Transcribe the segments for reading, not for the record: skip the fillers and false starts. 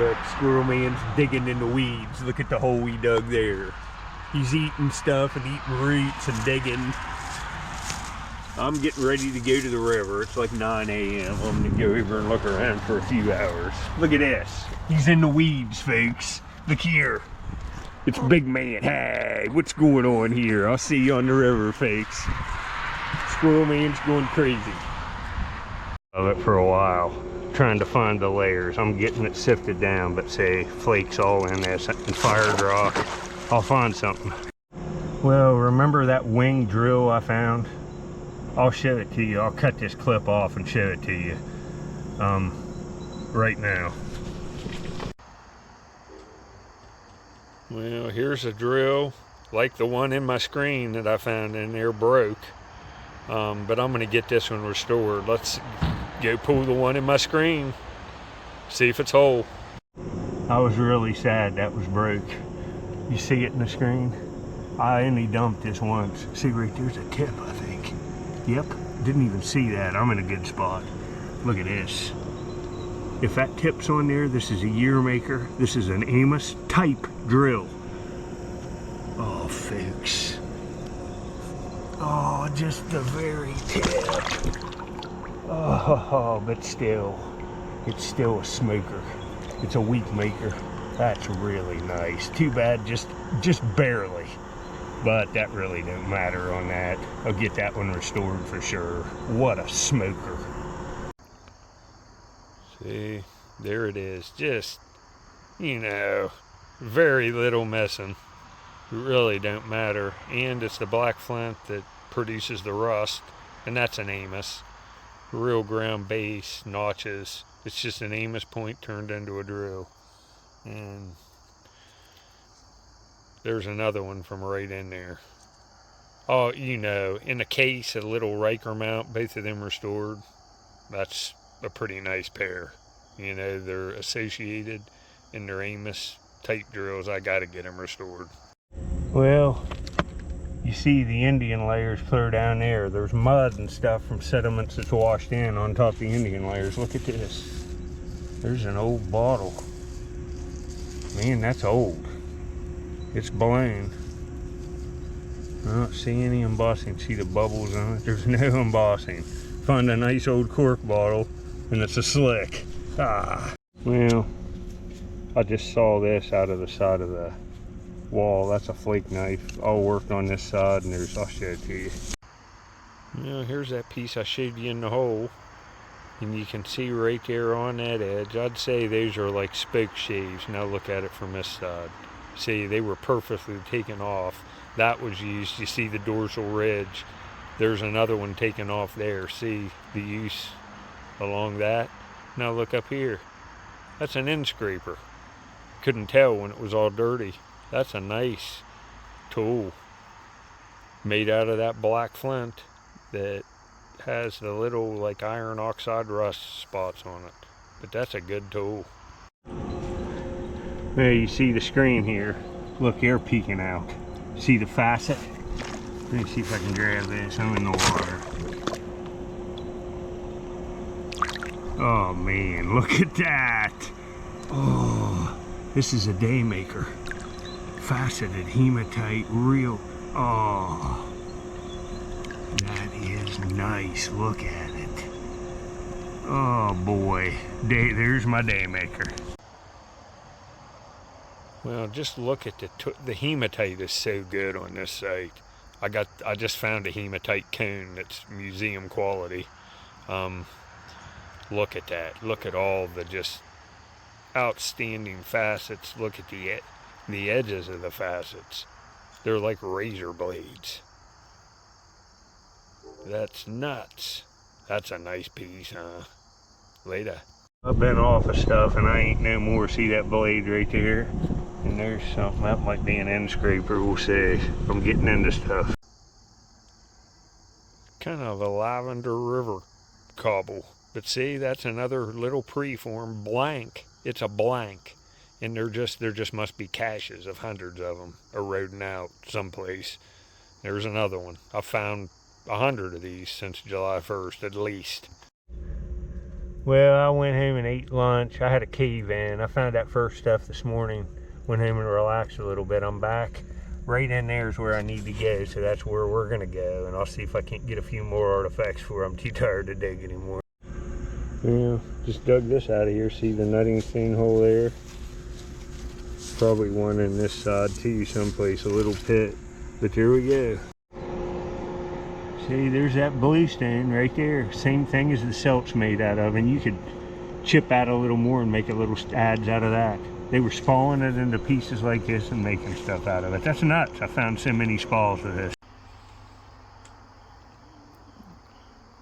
But Squirrel Man's digging in the weeds. Look at the hole he dug there. He's eating stuff and eating roots and digging. I'm getting ready to go to the river. It's like 9 a.m. I'm gonna go over and look around for a few hours. Look at this. He's in the weeds, folks. Look here. It's Big Man. Hey, what's going on here? I'll see you on the river, folks. Squirrel Man's going crazy. Love it for a while. Trying to find the layers. I'm getting it sifted down, but say flakes all in this and fire draw. I'll find something. Well, remember that wing drill I found? I'll show it to you. I'll cut this clip off and show it to you right now. Well, here's a drill like the one in my screen that I found in there broke. But I'm going to get this one restored. Let's go pull the one in my screen, see if it's whole. I was really sad that was broke. You see it in the screen? I only dumped this once. See right there's a tip, I think. Yep, didn't even see that. I'm in a good spot. Look at this. If that tip's on there, this is a year maker. This is an Amos type drill. Oh, folks. Oh, just the very tip. Oh, but still, it's still a smoker. It's a weak maker. That's really nice. Too bad, just barely. But that really don't matter on that. I'll get that one restored for sure. What a smoker. See, there it is. Just, you know, very little messing. It really don't matter. And it's the black flint that produces the rust, and that's an Amos. Real ground base, notches. It's just an Amos point turned into a drill. And there's another one from right in there. Oh, you know, in the case, a little Riker mount, both of them restored. That's a pretty nice pair. You know, they're associated in their Amos type drills. I gotta get them restored. Well, you see the Indian layers clear down there. There's mud and stuff from sediments that's washed in on top of the Indian layers. Look at this. There's an old bottle. Man, that's old. It's blown. I don't see any embossing. See the bubbles on it? There's no embossing. Found a nice old cork bottle, and it's a slick. Ah. Well, I just saw this out of the side of the wall. That's a flake knife. All worked on this side, and I'll show it to you. Now, here's that piece I showed you in the hole. And you can see right there on that edge, I'd say those are like spoke shaves. Now look at it from this side. See, they were perfectly taken off. That was used. You see the dorsal ridge. There's another one taken off there. See the use along that? Now look up here. That's an end scraper. Couldn't tell when it was all dirty. That's a nice tool. Made out of that black flint that has the little like iron oxide rust spots on it. But that's a good tool. There you see the screen here. Look, they're peeking out. See the facet? Let me see if I can grab this. I'm in the water. Oh man, look at that. Oh, this is a day maker. Faceted hematite, real. Oh, that is nice. Look at it. Oh boy, there's my day maker. Well, just look at the hematite is so good on this site. I just found a hematite cone that's museum quality. Look at that. Look at all the just outstanding facets. Look at the edges of the facets. They're like razor blades. That's nuts. That's a nice piece, huh? Later. I've been off of stuff and I ain't no more. See that blade right there? And there's something that might be an end scraper, we'll say. I'm getting into stuff. Kind of a lavender river cobble. But see, that's another little preform blank. It's a blank. And there just must be caches of hundreds of them eroding out someplace. There's another one. I found 100 of these since July 1st at least. Well, I went home and ate lunch. I had a cave in. I found that first stuff this morning. Went home and relaxed a little bit. I'm back. Right in there is where I need to go, so that's where we're gonna go. And I'll see if I can't get a few more artifacts before I'm too tired to dig anymore. Yeah, just dug this out of here. See the nutting stain hole there? Probably one in this side too, someplace, a little pit. But there we go. See, there's that bluestone right there. Same thing as the silt's made out of, and you could chip out a little more and make a little adds out of that. They were spalling it into pieces like this and making stuff out of it. That's nuts. I found so many spalls of this.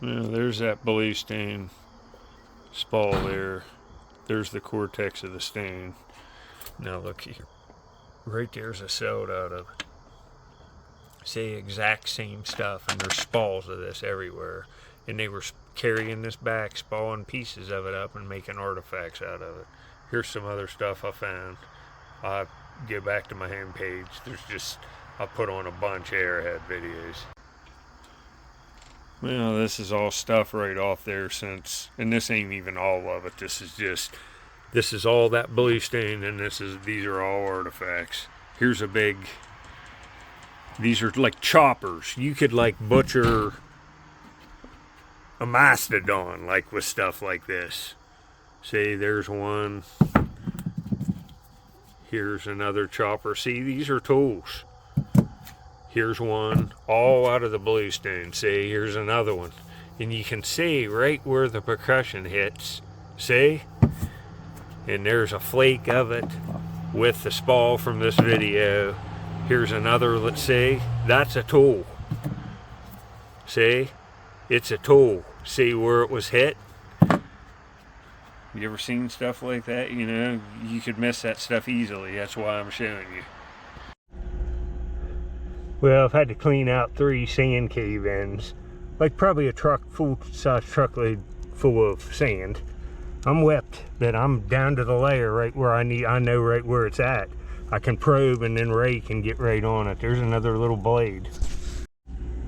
Well, there's that bluestone spall there. There's the cortex of the stone. Now look here. Right there's a silt out of it. See, exact same stuff, and there's spalls of this everywhere. And they were carrying this back, spalling pieces of it up and making artifacts out of it. Here's some other stuff I found. I'll go back to my home page. There's just, I put on a bunch of Arrowhead videos. Well, this is all stuff right off there since, and this ain't even all of it. This is all that bluestone, and these are all artifacts. Here's a big, these are like choppers. You could like butcher a mastodon like with stuff like this. See, there's one. Here's another chopper. See, these are tools. Here's one, all out of the bluestone. See, here's another one. And you can see right where the percussion hits. See? And there's a flake of it with the spall from this video. Here's another, let's see. That's a tool. See? It's a tool. See where it was hit? You ever seen stuff like that? You know, you could miss that stuff easily. That's why I'm showing you. Well, I've had to clean out 3 sand cave-ins. Like probably a full-size truckload full of sand. I'm whipped, but I'm down to the layer right where I know right where it's at. I can probe and then rake and get right on it. There's another little blade.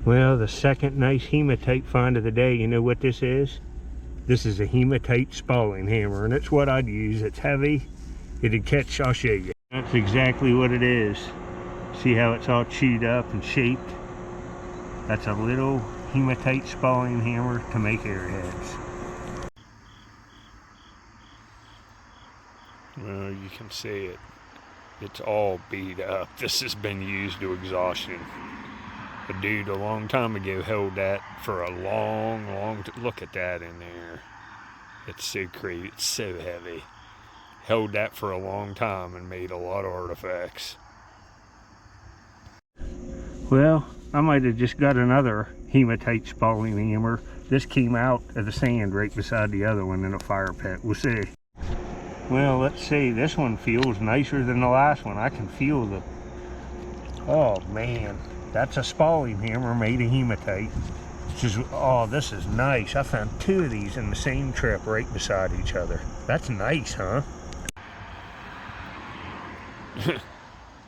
Well, the second nice hematite find of the day, you know what this is? This is a hematite spalling hammer, and it's what I'd use. It's heavy. It'd catch, I'll show you. That's exactly what it is. See how it's all chewed up and shaped? That's a little hematite spalling hammer to make arrowheads. Well, you can see it. It's all beat up. This has been used to exhaustion. A dude a long time ago held that for a long look at that in there. It's so crazy. It's so heavy. Held that for a long time and made a lot of artifacts. Well, I might have just got another hematite spalling hammer. This came out of the sand right beside the other one in a fire pit. We'll see. Well, let's see. This one feels nicer than the last one. I can feel the... Oh, man. That's a spalling hammer made of hematite. Oh, this is nice. I found 2 of these in the same trip right beside each other. That's nice, huh?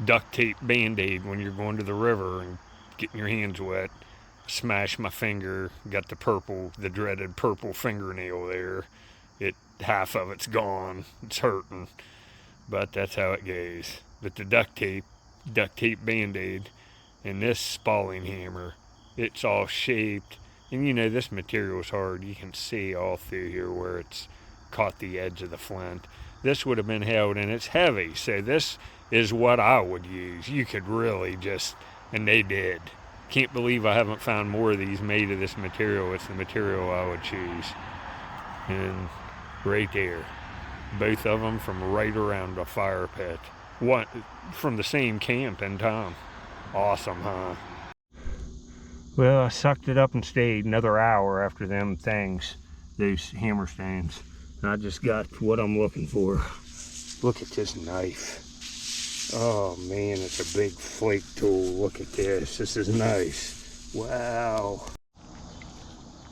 Duct tape Band-Aid when you're going to the river and getting your hands wet. Smashed my finger. Got the dreaded purple fingernail there. Half of it's gone. It's hurting. But that's how it goes. But the duct tape Band-Aid, and this spalling hammer, it's all shaped. And you know, this material is hard. You can see all through here where it's caught the edge of the flint. This would have been held, and it's heavy. So this is what I would use. You could really just, and they did. Can't believe I haven't found more of these made of this material. It's the material I would choose. And right there, both of them from right around a fire pit. One from the same camp in town. Awesome, huh? Well, I sucked it up and stayed another hour after them things, those hammer stones. And I just got what I'm looking for. Look at this knife. Oh man, it's a big flake tool. Look at this. This is nice. Wow.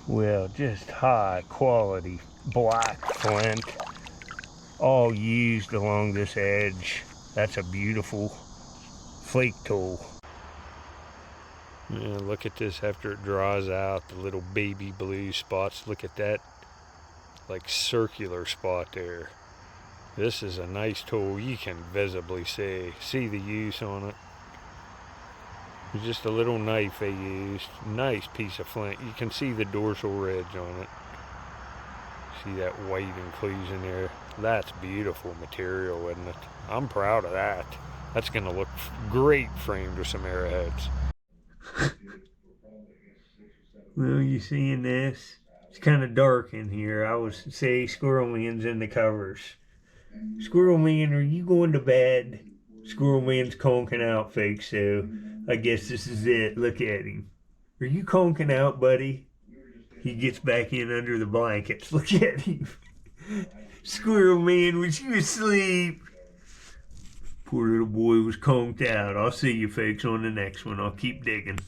Well, just high quality black flint, all used along this edge. That's a beautiful flake tool. Yeah, look at this after it dries out, the little baby blue spots. Look at that. like circular spot there. This is a nice tool. You can visibly see the use on it. It's just a little knife they used. Nice piece of flint. You can see the dorsal ridge on it. See that white inclusion there? That's beautiful material, isn't it? I'm proud of that. That's going to look great framed with some arrowheads. Well, you seeing this? It's kind of dark in here. I would say Squirrel Man's in the covers. Squirrel Man, are you going to bed? Squirrel Man's conking out, fake, so I guess this is it. Look at him. Are you conking out, buddy? He gets back in under the blankets. Look at him. Squirrel Man, was you asleep? Poor little boy was conked out. I'll see you folks on the next one. I'll keep digging.